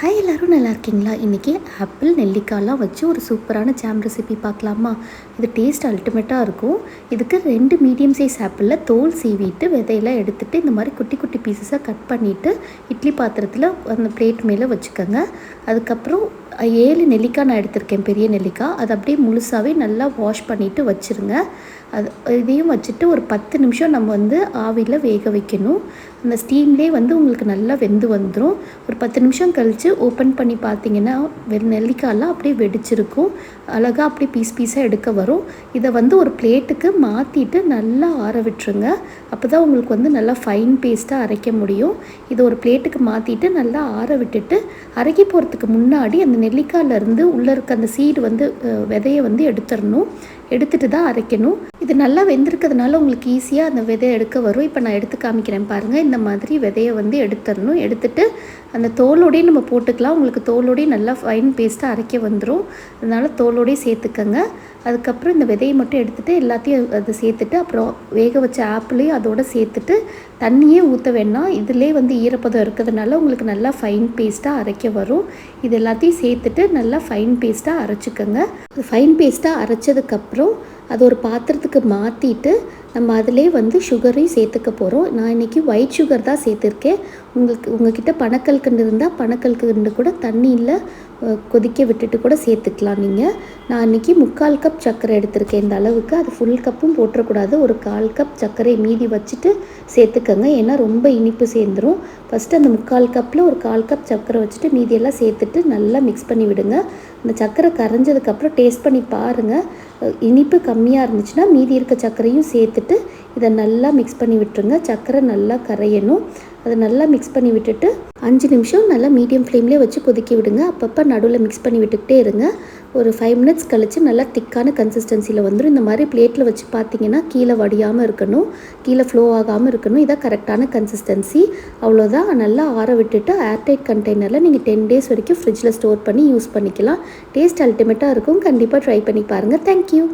Hi எல்லோரும் நல்லா இருக்கீங்களா? இன்றைக்கி ஆப்பிள் நெல்லிக்காய்லாம் வச்சு ஒரு சூப்பரான ஜாம் ரெசிபி பார்க்கலாமா? இது டேஸ்ட் அல்டிமேட்டாக இருக்கும். இதுக்கு 2 மீடியம் சைஸ் ஆப்பிளில் தோல் சீவிட்டு விதையெல்லாம் எடுத்துகிட்டு இந்த மாதிரி குட்டி குட்டி பீசஸாக கட் பண்ணிவிட்டு இட்லி பாத்திரத்தில் அந்த பிளேட் மேலே வச்சுக்கோங்க. அதுக்கப்புறம் 7 நெல்லிக்காய் நான் எடுத்திருக்கேன், பெரிய நெல்லிக்காய். அதை அப்படியே முழுசாகவே நல்லா வாஷ் பண்ணிவிட்டு வச்சுருங்க. இதையும் வச்சுட்டு ஒரு 10 நிமிஷம் நம்ம ஆவியில் வேக வைக்கணும். அந்த ஸ்டீம்லேயே உங்களுக்கு நல்லா வெந்து வந்துடும். ஒரு 10 நிமிஷம் கழித்து ஓப்பன் பண்ணி பார்த்தீங்கன்னா நெல்லிக்காயெல்லாம் அப்படியே வெடிச்சிருக்கும். அழகாக அப்படியே பீஸாக எடுக்க வரும். இதை ஒரு பிளேட்டுக்கு மாற்றிட்டு நல்லா ஆற விட்டுருங்க. அப்போ தான் உங்களுக்கு நல்லா ஃபைன் பேஸ்ட்டாக அரைக்க முடியும். இதை ஒரு பிளேட்டுக்கு மாற்றிட்டு நல்லா ஆற விட்டுட்டு அரைக்க போகிறதுக்கு முன்னாடி அந்த நெல்லிக்காயிலேருந்து உள்ளே இருக்க அந்த சீடு விதையை எடுத்துடணும். எடுத்துகிட்டு தான் அரைக்கணும். இது நல்லா வெந்திருக்கிறதுனால உங்களுக்கு ஈஸியாக அந்த விதையை எடுக்க வரும். இப்போ நான் எடுத்து காமிக்கிறேன் பாருங்கள். இந்த மாதிரி விதையை எடுத்துடணும். எடுத்துகிட்டு அந்த தோலோடையே நம்ம போட்டுக்கலாம். உங்களுக்கு தோலோடையே நல்லா ஃபைன் பேஸ்ட்டாக அரைக்க வந்துடும். அதனால் தோலோடையே சேர்த்துக்கங்க. அதுக்கப்புறம் இந்த விதையை மட்டும் எடுத்துகிட்டு எல்லாத்தையும் அதை சேர்த்துட்டு அப்புறம் வேக வச்ச ஆப்பிளையும் அதோடு சேர்த்துட்டு தண்ணியே ஊற்ற வேணாம். இதிலே ஈரப்பதம் இருக்கிறதுனால உங்களுக்கு நல்லா ஃபைன் பேஸ்ட்டாக அரைக்க வரும். இது எல்லாத்தையும் சேர்த்துட்டு நல்லா ஃபைன் பேஸ்ட்டாக அரைச்சிக்கோங்க. ஃபைன் பேஸ்ட்டாக அரைச்சதுக்கப்புறம் அது ஒரு பாத்திரத்துக்கு மாற்றிட்டு நம்ம அதிலே சுகரையும் சேர்த்துக்க போகிறோம். நான் இன்றைக்கி ஒயிட் சுகர் தான் சேர்த்துருக்கேன். உங்ககிட்ட பனக்கல்கண்டு இருந்தால் பனக்கல்கண்டு கூட தண்ணியில் கொதிக்க விட்டுட்டு கூட சேர்த்துக்கலாம் நீங்கள். நான் இன்றைக்கி 3/4 கப் சர்க்கரை எடுத்திருக்கேன். இந்த அளவுக்கு அது ஃபுல் கப்பும் போட்டுறக்கூடாது. ஒரு 1/4 கப் சர்க்கரை மீதி வச்சுட்டு சேர்த்துக்கங்க. ஏன்னா ரொம்ப இனிப்பு சேர்ந்துடும். ஃபஸ்ட்டு அந்த 3/4 கப்பில் ஒரு 1/4 கப் சர்க்கரை வச்சுட்டு மீதியெல்லாம் சேர்த்துட்டு நல்லா மிக்ஸ் பண்ணி விடுங்க. அந்த சர்க்கரை கரைஞ்சதுக்கப்புறம் டேஸ்ட் பண்ணி பாருங்கள். இனிப்பு கம்மியாக இருந்துச்சுன்னா மீதி இருக்க சர்க்கரையும் சேர்த்துட்டு இதை நல்லா மிக்ஸ் பண்ணி விட்டுருங்க. சர்க்கரை நல்லா கரையணும். அதை நல்லா மிக்ஸ் பண்ணி விட்டுட்டு 5 நிமிஷம் நல்லா மீடியம் ஃப்ளேம்லேயே வச்சு கொதிக்க விடுங்க. அப்பப்போ நடுவில் மிக்ஸ் பண்ணி விட்டுக்கிட்டே இருங்க. ஒரு 5 மினிட்ஸ் கழித்து நல்லா திக்கான கன்சிஸ்டன்சியில் வந்துடும். இந்த மாதிரி பிளேட்டில் வச்சு பார்த்தீங்கன்னா கீழே வடியாமல் இருக்கணும், கீழே ஃப்ளோ ஆகாமல் இருக்கணும். இதான் கரெக்டான கன்சிஸ்டன்சி. அவ்வளோதான். நல்லா ஆற விட்டுட்டு ஏர்டைட் கண்டெய்னரில் நீங்கள் 10 டேஸ் வரைக்கும் ஃப்ரிட்ஜில் ஸ்டோர் பண்ணி யூஸ் பண்ணிக்கலாம். டேஸ்ட் அல்டிமேட்டாக இருக்கும். கண்டிப்பாக ட்ரை பண்ணி பாருங்கள். தேங்க்யூ.